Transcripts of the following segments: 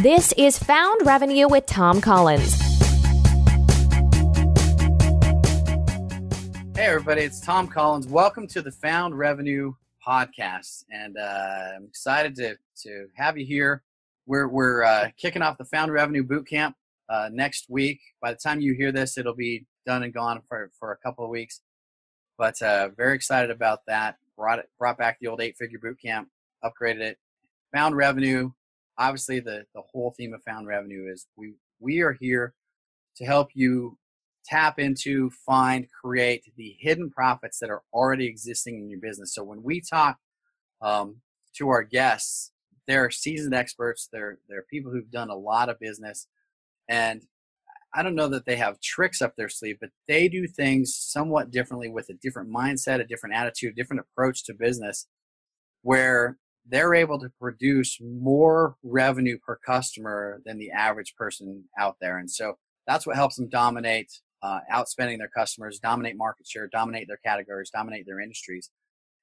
This is Found Revenue with Tom Collins. Hey everybody, it's Tom Collins. Welcome to the Found Revenue podcast, and I'm excited to have you here. We're kicking off the Found Revenue Bootcamp next week. By the time you hear this, it'll be done and gone for a couple of weeks. But very excited about that. Brought back the old 8-figure bootcamp, upgraded it. Found Revenue. Obviously, the whole theme of Found Revenue is we are here to help you tap into, find, create the hidden profits that are already existing in your business. So when we talk to our guests, they're seasoned experts. They're people who've done a lot of business. And I don't know that they have tricks up their sleeve, but they do things somewhat differently with a different mindset, a different attitude, different approach to business, where they're able to produce more revenue per customer than the average person out there. And so that's what helps them dominate, outspending their customers, dominate market share, dominate their categories, dominate their industries.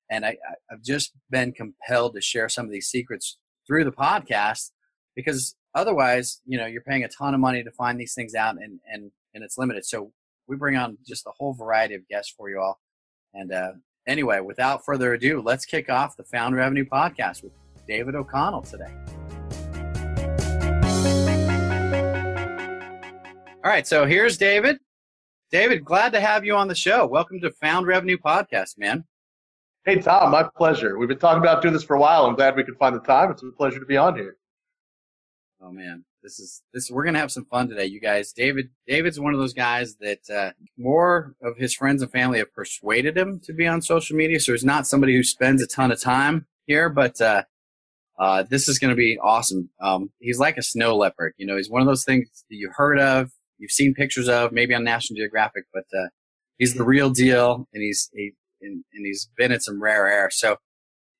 And I've just been compelled to share some of these secrets through the podcast, because otherwise, you're paying a ton of money to find these things out, and it's limited. So we bring on just a whole variety of guests for you all. And anyway, without further ado, let's kick off the Found Revenue podcast with David O'Connell today. All right, so here's David. David, glad to have you on the show. Welcome to Found Revenue podcast, man. Hey, Tom, my pleasure. We've been talking about doing this for a while. I'm glad we could find the time. It's a pleasure to be on here. Oh man, we're gonna have some fun today, you guys. David's one of those guys that more of his friends and family have persuaded him to be on social media. So he's not somebody who spends a ton of time here, but this is gonna be awesome. He's like a snow leopard. He's one of those things that you've heard of, you've seen pictures of, maybe on National Geographic, but he's the real deal, and he's been in some rare air. So,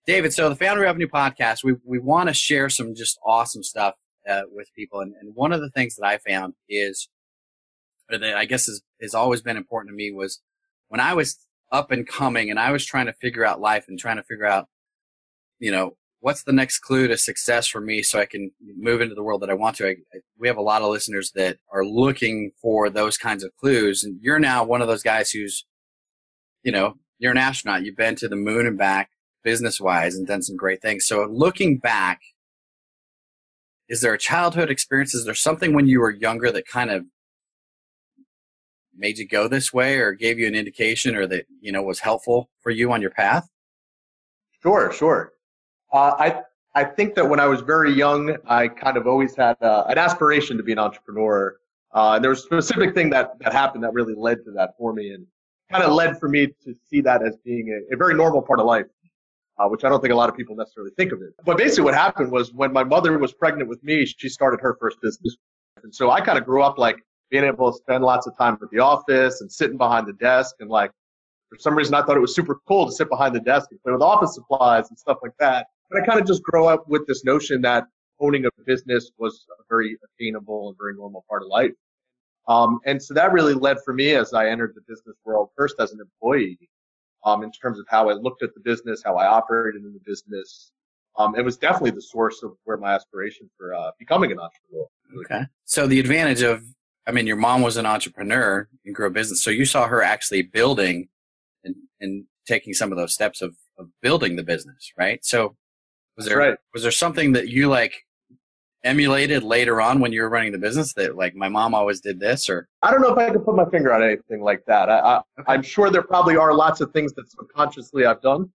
David, the Found Revenue podcast, we want to share some just awesome stuff with people. And one of the things that I found is, or that I guess has always been important to me, was when I was up and coming and I was trying to figure out life and trying to figure out, what's the next clue to success for me so I can move into the world that I want to. We have a lot of listeners that are looking for those kinds of clues. And you're now one of those guys who's, you're an astronaut. You've been to the moon and back business-wise and done some great things. So looking back, is there a childhood experience? Is there something when you were younger that kind of made you go this way, or gave you an indication, or that, was helpful for you on your path? Sure. I think that when I was very young, I kind of always had an aspiration to be an entrepreneur. And there was a specific thing that happened that really led to that for me, and kind of led for me to see that as being a very normal part of life, which I don't think a lot of people necessarily think of it. But basically what happened was, when my mother was pregnant with me, she started her first business. And so I kind of grew up like being able to spend lots of time at the office and sitting behind the desk. And like, for some reason, I thought it was super cool to sit behind the desk and play with office supplies and stuff like that. But I kind of just grew up with this notion that owning a business was a very attainable and very normal part of life. And so that really led for me, as I entered the business world, first as an employee, in terms of how I looked at the business, how I operated in the business. It was definitely the source of where my aspiration for becoming an entrepreneur. Okay. So the advantage of, your mom was an entrepreneur and grew a business, so you saw her actually building and taking some of those steps of building the business, right? So was there something that you emulated later on when you were running the business, that my mom always did this? Or I don't know if I can put my finger on anything like that. I'm sure there probably are lots of things that subconsciously I've done.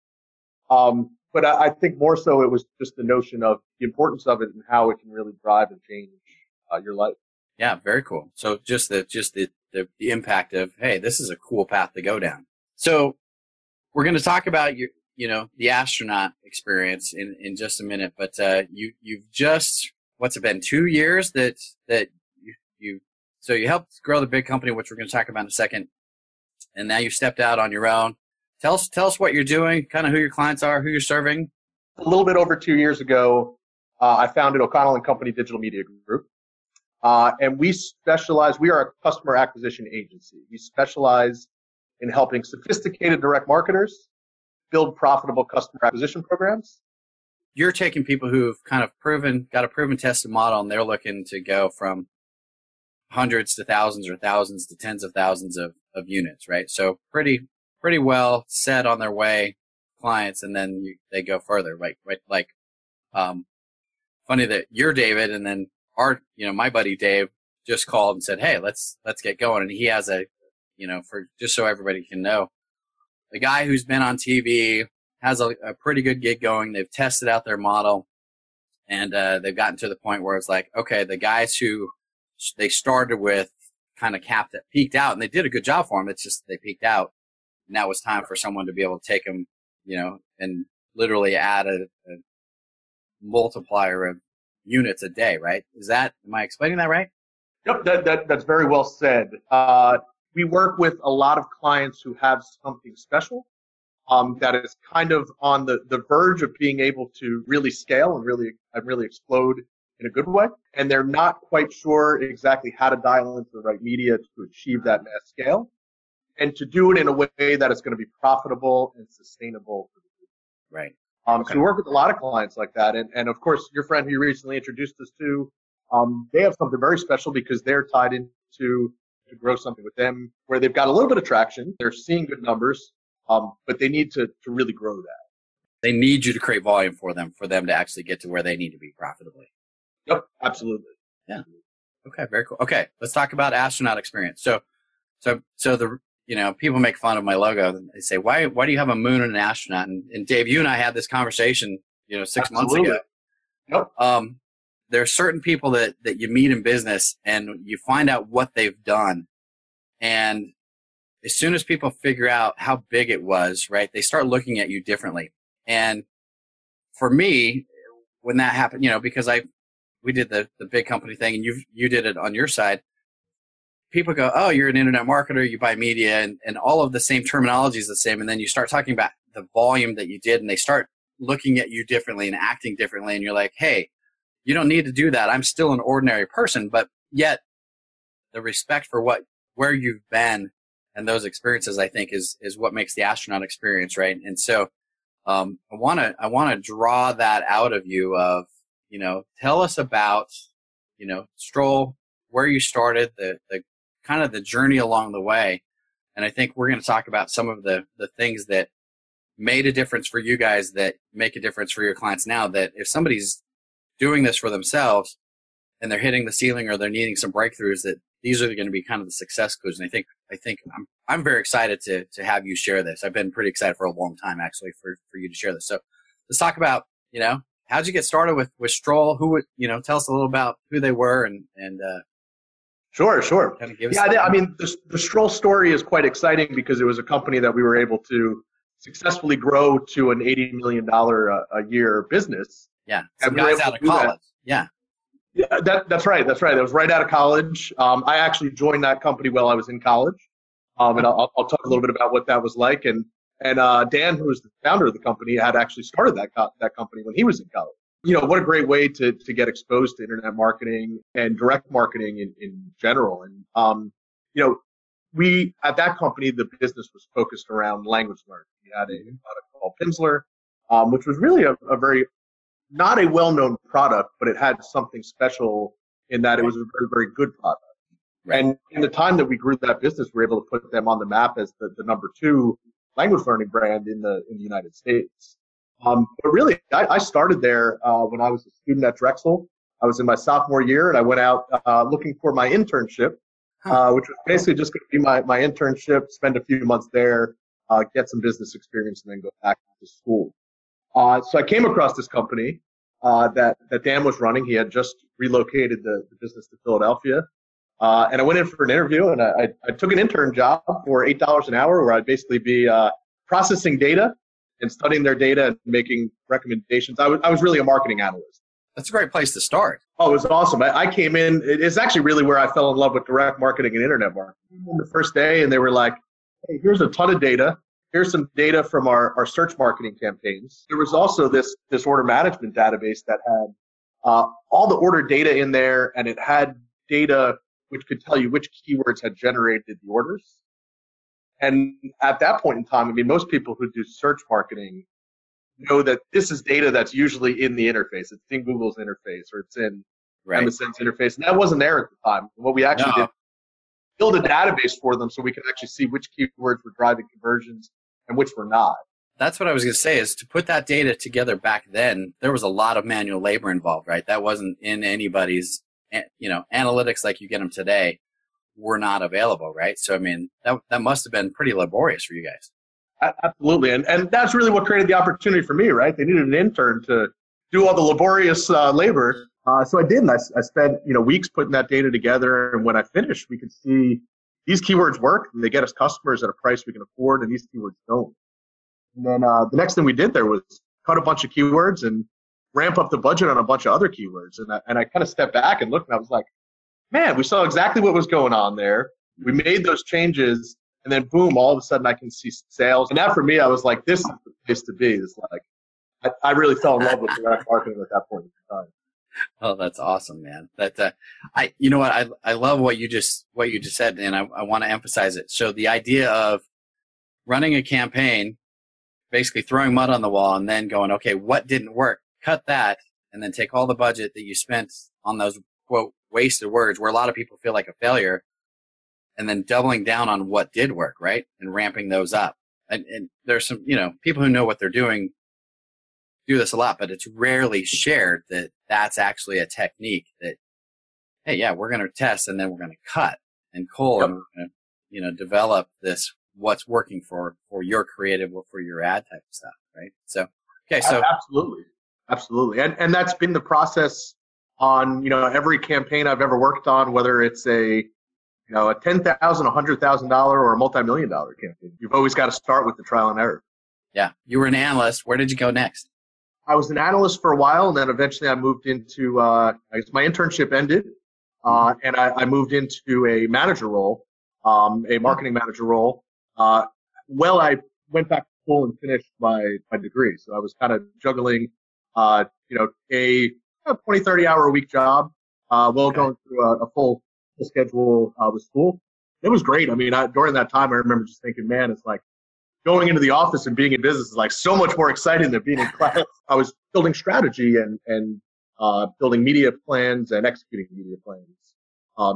But I think more so it was just the notion of the importance of it and how it can really drive and change your life. Yeah, very cool. So just the impact of, hey, this is a cool path to go down. So we're going to talk about the astronaut experience in just a minute, but you've just, what's it been, 2 years that you helped grow the big company, which we're going to talk about in a second, and now you stepped out on your own. Tell us what you're doing, kind of who your clients are, who you're serving. A little bit over 2 years ago, I founded O'Connell & Company Digital Media Group. And we are a customer acquisition agency. We specialize in helping sophisticated direct marketers build profitable customer acquisition programs you're taking people who've kind of got a proven tested model, and they're looking to go from hundreds to thousands or thousands to tens of thousands of units, right? So pretty well set on their way clients, and then they go further, right? Like, funny that you're David, and then my buddy Dave just called and said, hey, let's get going. And he has for just so everybody can know, the guy who's been on TV has a pretty good gig going. They've tested out their model, and they've gotten to the point where it's like, okay, the guys who they started with kind of peaked out, and they did a good job for them. It's just they peaked out. Now it's time for someone to be able to take them, and literally add a multiplier of units a day, right? Am I explaining that right? Yep, that's very well said. We work with a lot of clients who have something special that is kind of on the verge of being able to really scale and really explode in a good way. And they're not quite sure exactly how to dial into the right media to achieve that mass scale and to do it in a way that is going to be profitable and sustainable for the group. Right. So we work with a lot of clients like that. And of course, your friend who you recently introduced us to, they have something very special because they're tied into to grow something with them where they've got a little bit of traction. They're seeing good numbers, but they need to really grow that. They need you to create volume for them to actually get to where they need to be profitably. Yep, absolutely. Yeah. Okay, very cool. Okay, let's talk about astronaut experience. So the people make fun of my logo. They say, why do you have a moon and an astronaut? And Dave, you and I had this conversation, 6 months ago. Yep. There are certain people that you meet in business and you find out what they've done. And as soon as people figure out how big it was, right, they start looking at you differently. And for me, when that happened, because we did the big company thing and you did it on your side, people go, oh, you're an internet marketer, you buy media, and all of the same terminology is the same. And then you start talking about the volume that you did, and they start looking at you differently and acting differently. And you're like, hey, you don't need to do that. I'm still an ordinary person, but yet the respect for where you've been and those experiences, I think, is what makes the astronaut experience, right? And so I want to draw that out of you of, tell us about, Stroll, where you started, the kind of the journey along the way. And I think we're going to talk about some of the things that made a difference for you guys that make a difference for your clients now, that if somebody's doing this for themselves and they're hitting the ceiling or they're needing some breakthroughs, that these are going to be kind of the success clues. And I think I'm very excited to have you share this. I've been pretty excited for a long time, actually, for you to share this. So let's talk about, how'd you get started with Stroll? Who would, tell us a little about who they were and Sure. Kind of give us the Stroll story is quite exciting because it was a company that we were able to successfully grow to an $80 million a year business. Yeah, some guys out of college. Yeah, that's right. That was right out of college. I actually joined that company while I was in college, and I'll talk a little bit about what that was like. And Dan, who was the founder of the company, had actually started that company when he was in college. What a great way to get exposed to internet marketing and direct marketing in general. And we at that company, the business was focused around language learning. We had a product called Pimsleur, which was really a very not a well-known product, but it had something special in that it was a very, very good product. Right. And in the time that we grew that business, we were able to put them on the map as the number 2 language learning brand in the United States. But really, I started there when I was a student at Drexel. I was in my sophomore year, and I went out looking for my internship, which was basically just going to be my internship, spend a few months there, get some business experience, and then go back to school. So I came across this company that Dan was running. He had just relocated the business to Philadelphia. And I went in for an interview, and I took an intern job for $8 an hour, where I'd basically be processing data and studying their data and making recommendations. I was really a marketing analyst. That's a great place to start. Oh, it was awesome. I came in. It's actually really where I fell in love with direct marketing and internet marketing. The first day, and they were like, hey, here's a ton of data. Here's some data from our search marketing campaigns. There was also this order management database that had all the order data in there, and it had data which could tell you which keywords had generated the orders. And at that point in time, most people who do search marketing know that this is data that's usually in the interface. It's in Google's interface or it's in MSN's interface. And that wasn't there at the time. What we actually did, build a database for them so we could actually see which keywords were driving conversions and which were not. That's what I was going to say, is to put that data together back then, there was a lot of manual labor involved, right? That wasn't in anybody's, analytics like you get them today were not available, right? So, I mean, that must have been pretty laborious for you guys. Absolutely. And that's really what created the opportunity for me, right? They needed an intern to do all the laborious labor. So I did, and I spent, weeks putting that data together. And when I finished, we could see these keywords work and they get us customers at a price we can afford, and these keywords don't. And then the next thing we did there was cut a bunch of keywords and ramp up the budget on a bunch of other keywords. And I kind of stepped back and looked, and I was like, man, we saw exactly what was going on there. We made those changes, and then boom, all of a sudden I can see sales. And that for me, I was like, this is the place to be. It's like, I really fell in love with direct marketing at that point in time. Oh, that's awesome, man. I love what you just said, and I want to emphasize it. So the idea of running a campaign, basically throwing mud on the wall and then going, okay, what didn't work? Cut that, and then take all the budget that you spent on those, quote, wasted words where a lot of people feel like a failure, and then doubling down on what did work, right? And ramping those up. And there's some, people who know what they're doing do this a lot, but it's rarely shared that that's actually a technique that, hey, yeah, we're going to test and then we're going to cut and cull and we're going to, develop this, what's working for your creative or for your ad type of stuff, right? So, okay, so absolutely, and that's been the process on every campaign I've ever worked on, whether it's a $10,000, $100,000, or a multi-million-dollar campaign. You've always got to start with the trial and error. Yeah, you were an analyst. Where did you go next? I was an analyst for a while, and then eventually I moved into my internship ended, and I moved into a manager role, a marketing manager role. I went back to school and finished my degree, so I was kind of juggling, a 20, 30 hour a week job, going through a full schedule with school. It was great. I mean, during that time, I remember just thinking, man, it's like, going into the office and being in business is like so much more exciting than being in class. I was building strategy and building media plans and executing media plans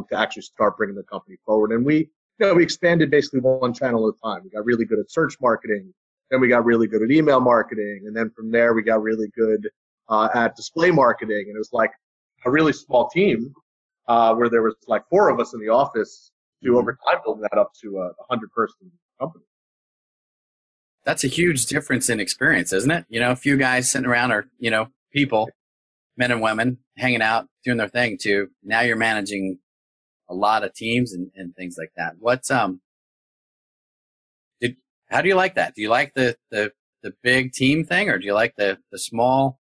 to actually start bringing the company forward. And we expanded basically one channel at a time. We got really good at search marketing. Then we got really good at email marketing. And then from there, we got really good at display marketing. And it was like a really small team where there was like 4 of us in the office to over time building that up to a 100-person company. That's a huge difference in experience, isn't it? A few guys sitting around or, people, men and women, hanging out, doing their thing to now you're managing a lot of teams and things like that. How do you like that? Do you like the big team thing, or do you like the small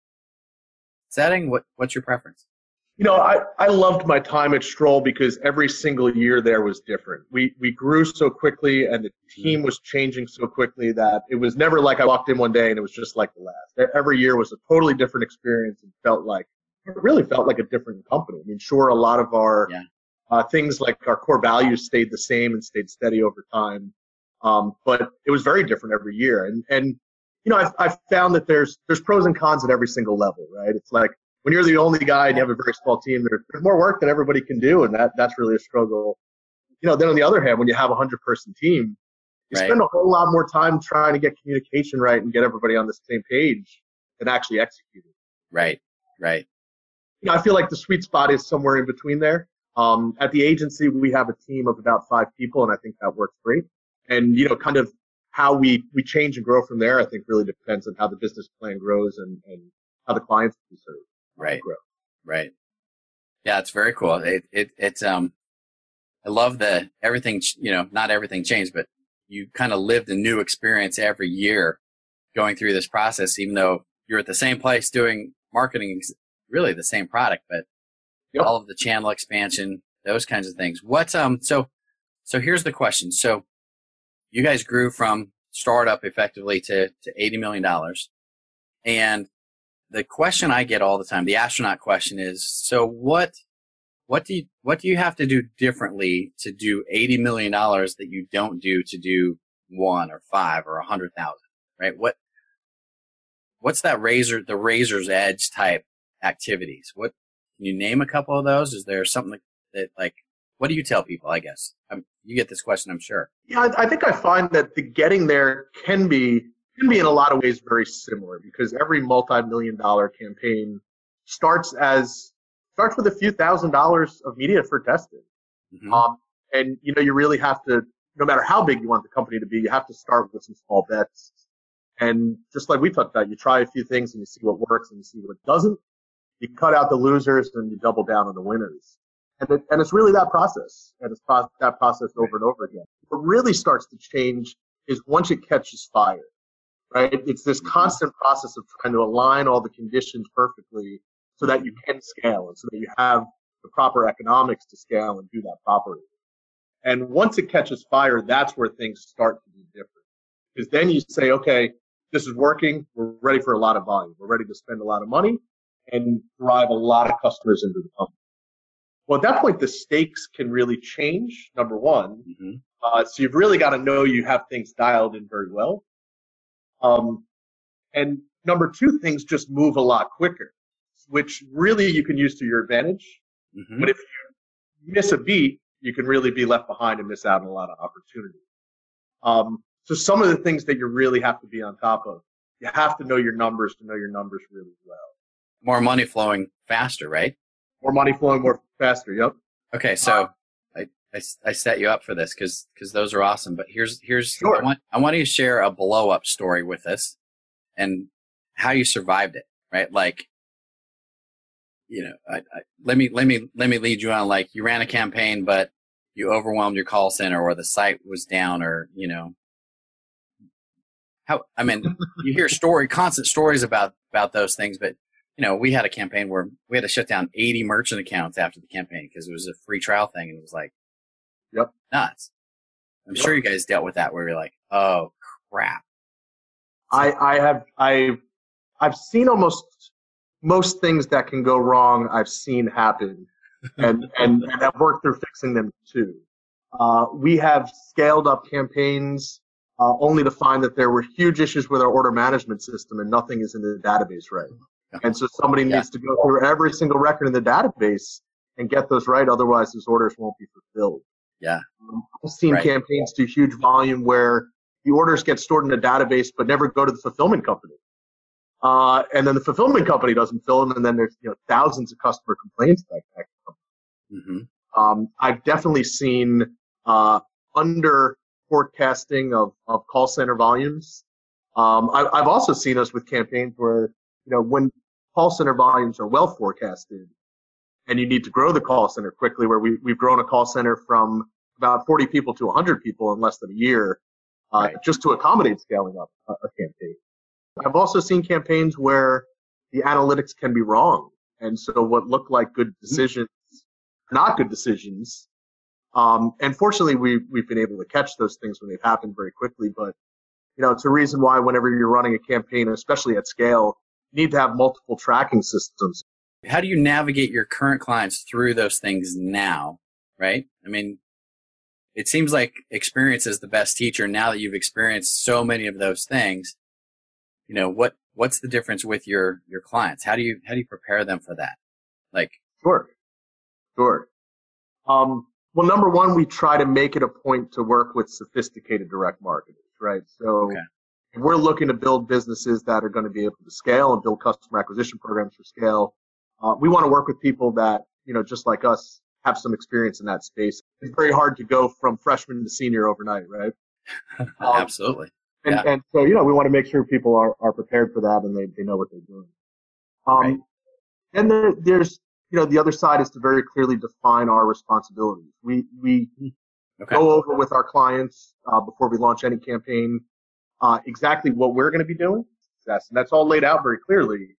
setting? What's your preference? I loved my time at Stroll because every single year there was different. We grew so quickly and the team was changing so quickly that it was never like I walked in one day and it was just like the last. Every year was a totally different experience and it really felt like a different company. I mean, sure, a lot of our things like our core values stayed the same and stayed steady over time. But it was very different every year. And I've found that there's pros and cons at every single level, right? It's like, when you're the only guy and you have a very small team, there's more work that everybody can do, and that's really a struggle. Then on the other hand, when you have a 100-person team, you spend a whole lot more time trying to get communication right and get everybody on the same page than actually executing. Right. I feel like the sweet spot is somewhere in between there. At the agency, we have a team of about 5 people, and I think that works great. And kind of how we change and grow from there, I think really depends on how the business plan grows and how the clients we serve. Right. Yeah, it's very cool. It's I love the everything, not everything changed, but you kind of lived a new experience every year going through this process, even though you're at the same place doing marketing, really the same product, but all of the channel expansion, those kinds of things. So here's the question. So you guys grew from startup effectively to $80 million. And the question I get all the time, the astronaut question is, so what do you have to do differently to do $80 million that you don't do to do 1 or 5 or 100,000, right? What what's that the razor's edge type activities? What can you name a couple of those? Is there something that like, what do you tell people? I guess you get this question, I'm sure. Yeah, I think I find that the getting there can be in a lot of ways very similar, because every multi-million-dollar campaign starts with a few $1,000s of media for testing. Mm-hmm. And you really have to, no matter how big you want the company to be, you have to start with some small bets. And just like we talked about, you try a few things and you see what works and you see what doesn't. You cut out the losers and you double down on the winners. And it's really that process. And it's that process over and over again. What really starts to change is once it catches fire, right? It's this constant process of trying to align all the conditions perfectly so that you can scale and so that you have the proper economics to scale and do that properly. And once it catches fire, that's where things start to be different. Because then you say, okay, this is working. We're ready for a lot of volume. We're ready to spend a lot of money and drive a lot of customers into the company. Well, at that point, the stakes can really change, number one. Mm-hmm. So you've really got to know you have things dialed in very well. And number two, things just move a lot quicker, which really you can use to your advantage. Mm-hmm. But if you miss a beat, you can really be left behind and miss out on a lot of opportunity. So some of the things that you really have to be on top of, you have to know your numbers really well. More money flowing faster, right? More money flowing more faster. Yep. Okay, so I set you up for this because those are awesome. But here's sure. I want you to share a blow up story with us and how you survived it, right? Like, let me lead you on. Like, you ran a campaign, but you overwhelmed your call center, or the site was down, or you hear constant stories about those things, but we had a campaign where we had to shut down 80 merchant accounts after the campaign because it was a free trial thing, and it was like, yep, nuts. I'm sure you guys dealt with that where you're like, oh crap. I've seen almost most things that can go wrong. I've seen happen, and have worked through fixing them too. We have scaled up campaigns only to find that there were huge issues with our order management system and nothing is in the database right. And so somebody needs to go through every single record in the database and get those right. Otherwise, those orders won't be fulfilled. Yeah. I've seen campaigns do huge volume where the orders get stored in a database but never go to the fulfillment company. And then the fulfillment company doesn't fill them, and then there's thousands of customer complaints about that company. Mm-hmm. I've definitely seen under forecasting of call center volumes. I've also seen us with campaigns where when call center volumes are well forecasted and you need to grow the call center quickly, where we've grown a call center from about 40 people to 100 people in less than a year, just to accommodate scaling up a campaign. I've also seen campaigns where the analytics can be wrong. And so what look like good decisions are not good decisions. And fortunately, we've been able to catch those things when they've happened very quickly. But, it's a reason why whenever you're running a campaign, especially at scale, you need to have multiple tracking systems. How do you navigate your current clients through those things now, right? I mean, it seems like experience is the best teacher. Now that you've experienced so many of those things, what's the difference with your clients? How do you prepare them for that? Like, Sure. Well, number one, we try to make it a point to work with sophisticated direct marketers, right? So if we're looking to build businesses that are going to be able to scale and build customer acquisition programs for scale, we want to work with people that, just like us, have some experience in that space. It's very hard to go from freshman to senior overnight, right? Absolutely. And so, we want to make sure people are prepared for that and they know what they're doing. And there's, the other side is to very clearly define our responsibilities. We go over with our clients before we launch any campaign exactly what we're going to be doing. And that's all laid out very clearly.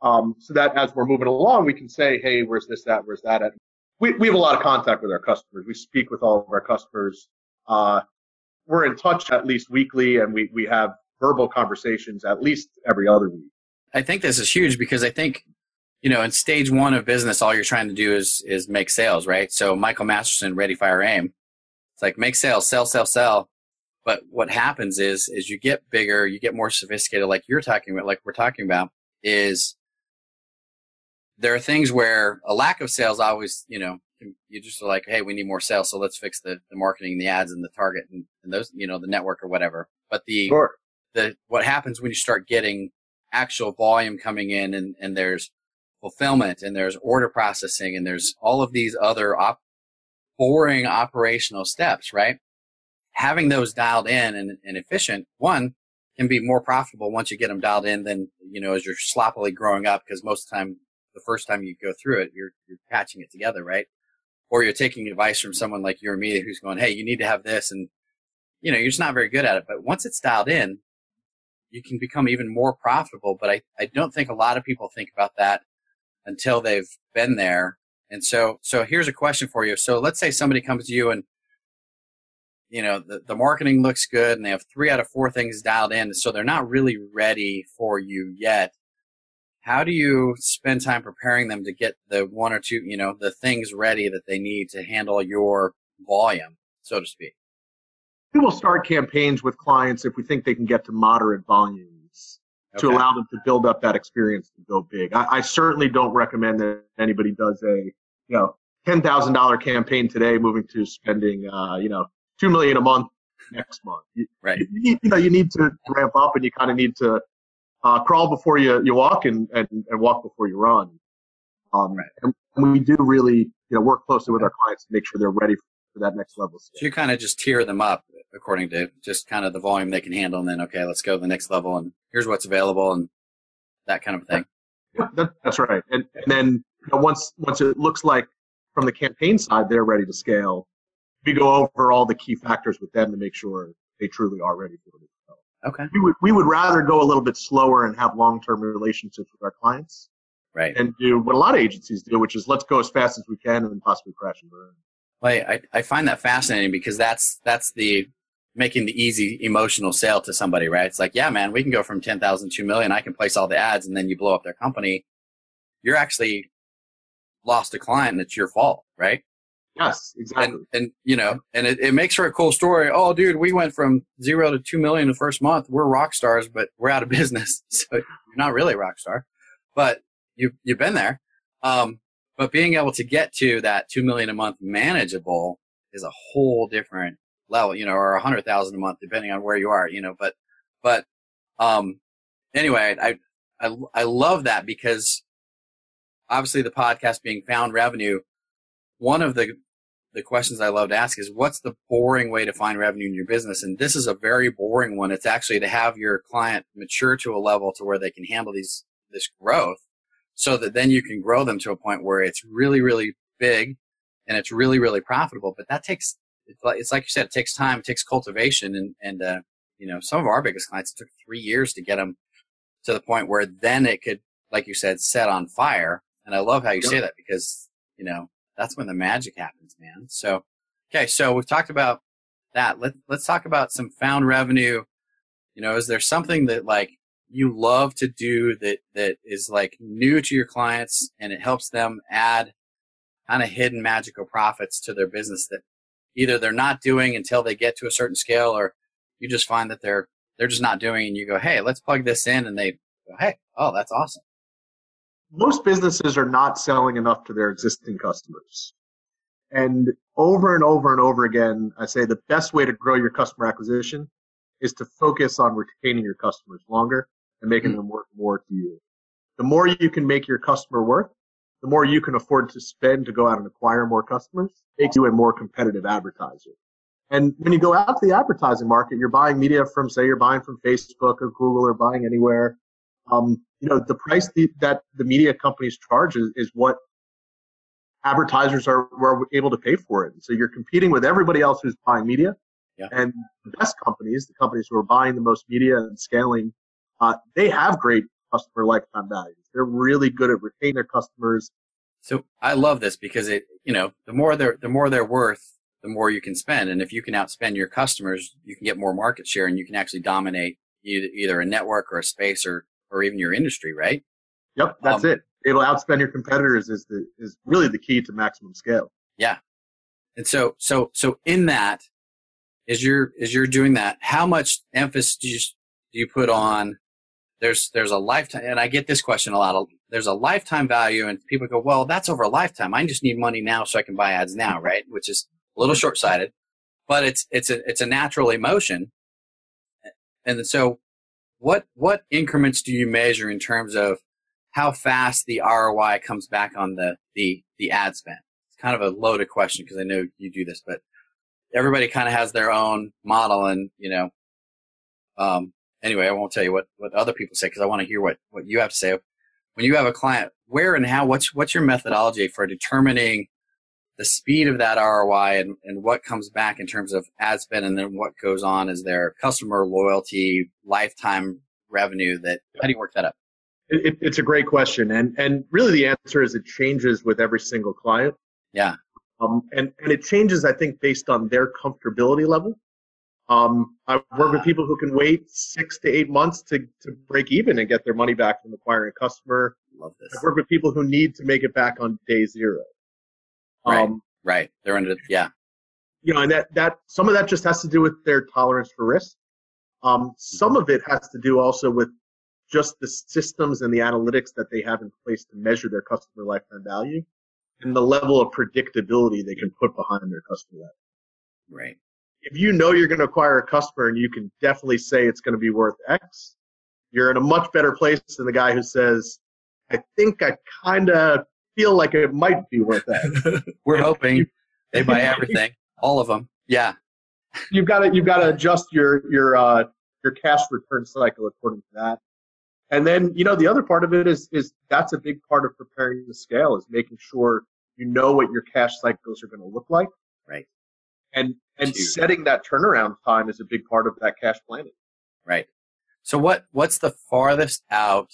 So that as we're moving along, we can say, hey, where's this at? Where's that at? We have a lot of contact with our customers. We speak with all of our customers. We're in touch at least weekly, and we have verbal conversations at least every other week. I think this is huge because I think, in stage one of business, all you're trying to do is make sales, right? So Michael Masterson, Ready, Fire, Aim. It's like make sales, sell, sell, sell. But what happens is you get bigger, you get more sophisticated, like we're talking about, is there are things where a lack of sales always, you just are like, hey, we need more sales, so let's fix the marketing, the ads, and the target, and those, the network or whatever. But Sure. what happens when you start getting actual volume coming in, and there's fulfillment, and there's order processing, and there's all of these other boring operational steps, right? Having those dialed in and efficient, one, can be more profitable once you get them dialed in than, as you're sloppily growing up, because most of the time, the first time you go through it, you're patching it together, right? Or you're taking advice from someone like you or me who's going, hey, you need to have this, and, you're just not very good at it. But once it's dialed in, you can become even more profitable. But I don't think a lot of people think about that until they've been there. And so here's a question for you. So let's say somebody comes to you and, the marketing looks good and they have 3 out of 4 things dialed in. So they're not really ready for you yet. How do you spend time preparing them to get the 1 or 2, the things ready that they need to handle your volume, so to speak? We will start campaigns with clients if we think they can get to moderate volumes to allow them to build up that experience to go big. I certainly don't recommend that anybody does a, $10,000 campaign today, moving to spending, $2 million a month next month. Right. You need to ramp up, and you kind of need to crawl before you walk and walk before you run. Right. And we do really, work closely with our clients to make sure they're ready for that next level. So you kind of just tier them up according to just kind of the volume they can handle, and then, okay, let's go to the next level, and here's what's available, and that kind of thing. Yeah, that's right. And then once it looks like from the campaign side they're ready to scale, we go over all the key factors with them to make sure they truly are ready for it. Okay. We would rather go a little bit slower and have long-term relationships with our clients, right? And do what a lot of agencies do, which is let's go as fast as we can and possibly crash and burn. Well, I find that fascinating because that's the making the easy emotional sale to somebody, right? It's like, yeah, man, we can go from 10,000 to 2 million. I can place all the ads, and then you blow up their company. You're actually lost a client, and it's your fault, right? Yes, exactly. And it makes for a cool story. Oh, dude, we went from 0 to 2 million the first month. We're rock stars, but we're out of business. So you're not really a rock star, but you've been there. But being able to get to that 2 million a month manageable is a whole different level, or 100,000 a month, depending on where you are, but anyway, I love that because obviously the podcast being Found Revenue, one of the questions I love to ask is, what's the boring way to find revenue in your business? And this is a very boring one. It's actually to have your client mature to a level to where they can handle this growth, so that then you can grow them to a point where it's really, really big and it's really, really profitable. But that takes, it's like you said, it takes time, it takes cultivation. And some of our biggest clients, it took 3 years to get them to the point where then it could, like you said, set on fire. And I love how you say that because, that's when the magic happens, man. So, okay. So we've talked about that. Let's talk about some found revenue. Is there something that like you love to do that is like new to your clients and it helps them add kind of hidden magical profits to their business that either they're not doing until they get to a certain scale, or you just find that they're just not doing, and you go, hey, let's plug this in, and they go, hey, oh, that's awesome. Most businesses are not selling enough to their existing customers. And over and over and over again, I say the best way to grow your customer acquisition is to focus on retaining your customers longer and making them worth more to you. The more you can make your customer worth, the more you can afford to spend to go out and acquire more customers, makes you a more competitive advertiser. And when you go out to the advertising market, you're buying media from, say, you're buying from Facebook or Google or buying anywhere. The price that the media companies charge is what advertisers were able to pay for it. And so you're competing with everybody else who's buying media. Yeah. And the best companies, the companies who are buying the most media and scaling, they have great customer lifetime values. They're really good at retaining their customers. So I love this because the more they're worth, the more you can spend. And if you can outspend your customers, you can get more market share, and you can actually dominate either a network or a space or even your industry, right? Yep, that's it. Able to outspend your competitors is really the key to maximum scale. Yeah. And so in that, you're doing that, how much emphasis do you put on there's a lifetime, and I get this question a lot, there's a lifetime value, and people go, well, that's over a lifetime. I just need money now so I can buy ads now, right? Which is a little short-sighted, but it's a natural emotion. And so what increments do you measure in terms of how fast the ROI comes back on the ad spend? It's kind of a loaded question because I know you do this, but everybody kind of has their own model, and anyway, I won't tell you what other people say because I want to hear what you have to say. When you have a client, where and how, what's your methodology for determining the speed of that ROI and what comes back in terms of ad spend, and then what goes on as their customer loyalty, lifetime revenue? How do you work that up? It's a great question. And really the answer is it changes with every single client. Yeah. And it changes, I think, based on their comfortability level. I've worked with people who can wait 6 to 8 months to break even and get their money back from acquiring a customer. Love this. I've worked with people who need to make it back on day zero. Right. They're under, yeah. And that some of that just has to do with their tolerance for risk. Some of it has to do also with just the systems and the analytics that they have in place to measure their customer lifetime value and the level of predictability they can put behind their customer lifetime. Right. If you know you're going to acquire a customer and you can definitely say it's going to be worth X, you're in a much better place than the guy who says, I think I kind of feel like it might be worth that. We're hoping they buy everything, all of them. Yeah. You've got to adjust your cash return cycle according to that. And then, the other part of it is that's a big part of preparing the scale, is making sure you know what your cash cycles are going to look like. Right. And setting that turnaround time is a big part of that cash planning. Right. So what's the farthest out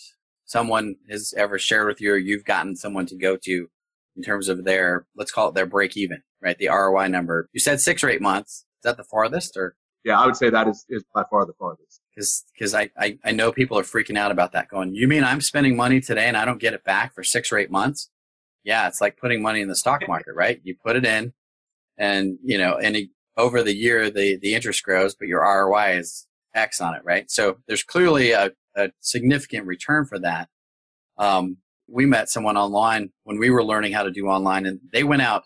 someone has ever shared with you, or you've gotten someone to go to in terms of their, let's call it their break even, right? The ROI number. You said 6 or 8 months. Is that the farthest, or? Yeah, I would say that is by far the farthest. Because I know people are freaking out about that, going, you mean I'm spending money today and I don't get it back for 6 or 8 months? Yeah, it's like putting money in the stock market, right? You put it in, and over the year the interest grows, but your ROI is X on it, right? So there's clearly a significant return for that. We met someone online when we were learning how to do online, and they went out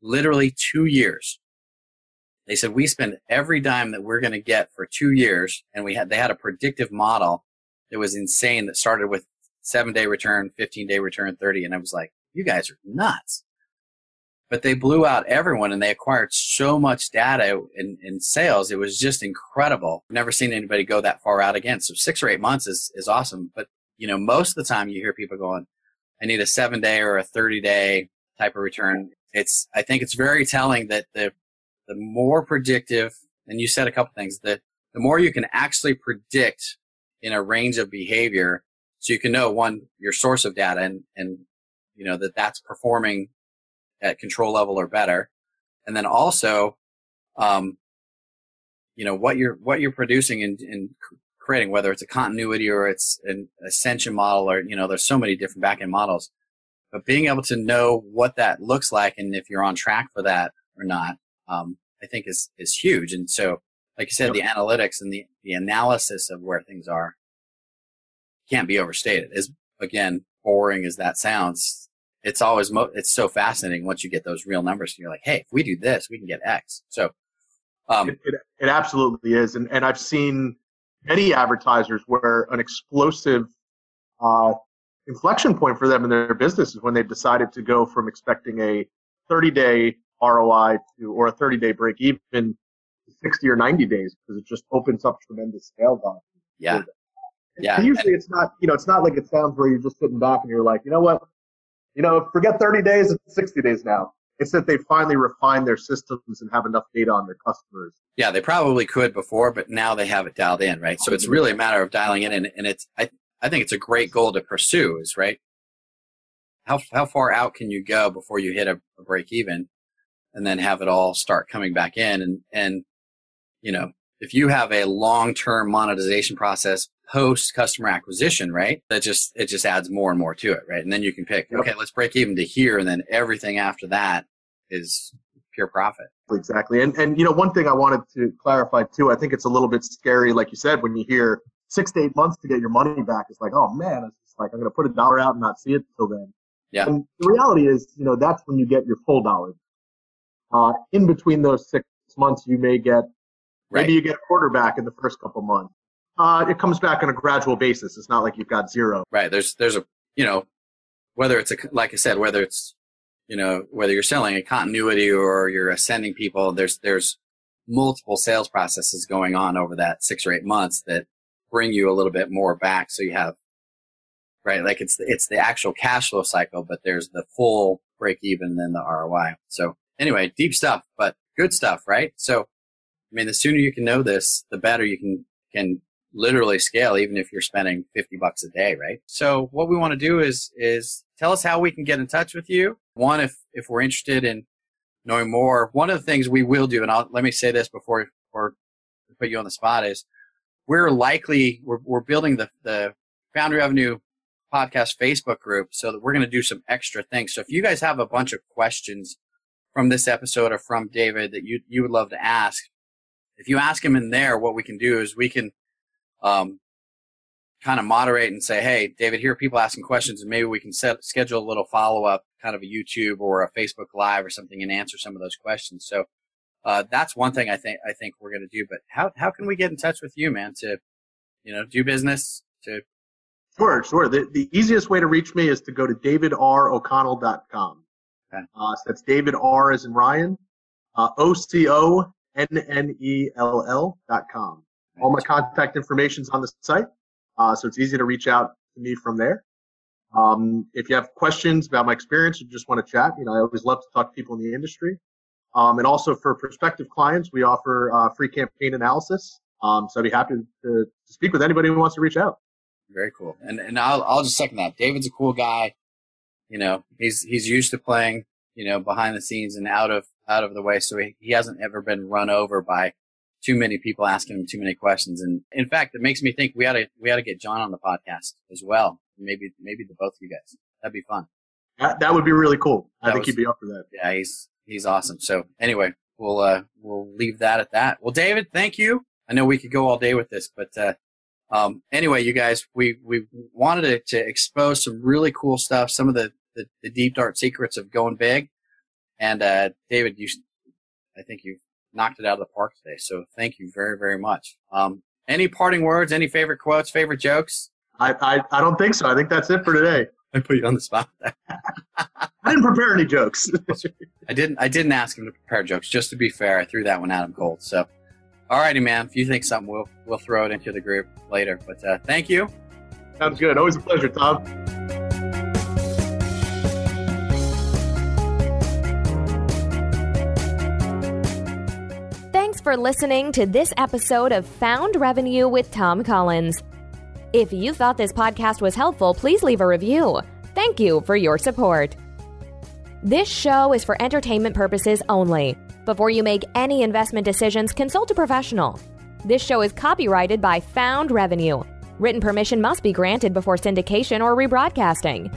literally 2 years. They said, we spend every dime that we're going to get for 2 years. And they had a predictive model that was insane that started with 7-day return, 15-day return, 30. And I was like, you guys are nuts. But they blew out everyone, and they acquired so much data in sales. It was just incredible. I've never seen anybody go that far out again. So 6 or 8 months is awesome. But, most of the time you hear people going, I need a 7-day or a 30-day type of return. I think it's very telling that the more predictive, and you said a couple things, that the more you can actually predict in a range of behavior, so you can know, one, your source of data, and that's performing at control level or better. And then also, what you're producing and creating, whether it's a continuity or it's an ascension model, or, there's so many different backend models, but being able to know what that looks like and if you're on track for that or not, I think is huge. And so, like you said, the analytics and the analysis of where things are can't be overstated. As, again, boring as that sounds, it's always it's so fascinating once you get those real numbers and you're like, hey, if we do this, we can get X. So it absolutely is. And I've seen many advertisers where an explosive inflection point for them in their business is when they've decided to go from expecting a 30-day ROI or a 30-day break even to 60 or 90 days, because it just opens up tremendous scale value. Yeah. Yeah. And usually it's not, it's not like it sounds where you're just sitting back and you're like, you know what, forget 30 days, it's 60 days now. It's that they finally refined their systems and have enough data on their customers. Yeah, they probably could before, but now they have it dialed in, right? So it's really a matter of dialing it in, and it's I think it's a great goal to pursue, is right. How far out can you go before you hit a break even, and then have it all start coming back in, and if you have a long-term monetization process post customer acquisition, right, it just adds more and more to it, right? And then you can pick, okay, let's break even to here, and then everything after that is pure profit. Exactly. And one thing I wanted to clarify too, I think it's a little bit scary, like you said, when you hear 6 to 8 months to get your money back. It's like, oh man, it's just like I'm going to put $1 out and not see it till then. Yeah. And the reality is, that's when you get your full dollar. In between those 6 months, you may get, maybe you get a quarter back in the first couple months. It comes back on a gradual basis. It's not like you've got zero. Right. There's a, whether it's like I said, whether it's, whether you're selling a continuity or you're ascending people, there's multiple sales processes going on over that 6 or 8 months that bring you a little bit more back. So you have, right, like it's the actual cash flow cycle, but there's the full break even and then the ROI. So anyway, deep stuff, but good stuff, right? So, I mean, the sooner you can know this, the better you can literally scale, even if you're spending $50 a day, right? So what we want to do is tell us how we can get in touch with you. One, if we're interested in knowing more, one of the things we will do, and let me say this before we put you on the spot, is we're building the Found Revenue Podcast Facebook group so that we're going to do some extra things. So if you guys have a bunch of questions from this episode or from David that you would love to ask, if you ask him in there, what we can do is we can kind of moderate and say, hey, David, here are people asking questions, and maybe we can schedule a little follow-up, kind of a YouTube or a Facebook Live or something, and answer some of those questions. So that's one thing I think we're going to do. But how can we get in touch with you, man, to do business? Sure. The easiest way to reach me is to go to davidroconnell.com. Okay. So that's David R as in Ryan, OCONNELL.com. All my contact information's on the site, so it's easy to reach out to me from there. If you have questions about my experience or just want to chat, I always love to talk to people in the industry. And also for prospective clients, we offer free campaign analysis. So I'd be happy to speak with anybody who wants to reach out. Very cool. And I'll just second that. David's a cool guy. He's used to playing, behind the scenes and out of the way. So he hasn't ever been run over by too many people asking him too many questions. And in fact, it makes me think we ought to get John on the podcast as well. Maybe the both of you guys. That'd be fun. That would be really cool. I think he'd be up for that. Yeah, he's awesome. So anyway, we'll leave that at that. Well, David, thank you. I know we could go all day with this, but anyway, you guys, we wanted to expose some really cool stuff, some of the deep dark secrets of going big. And David, I think you knocked it out of the park today. So thank you very, very much. Any parting words? Any favorite quotes? Favorite jokes? I don't think so. I think that's it for today. I put you on the spot there. I didn't prepare any jokes. I didn't ask him to prepare jokes. Just to be fair, I threw that one at him cold. So, all righty, man. If you think something, we'll throw it into the group later. But thank you. Sounds good. Always a pleasure, Tom. Thanks for listening to this episode of Found Revenue with Tom Collins. If you thought this podcast was helpful, please leave a review. Thank you for your support. This show is for entertainment purposes only. Before you make any investment decisions, consult a professional. This show is copyrighted by Found Revenue. Written permission must be granted before syndication or rebroadcasting.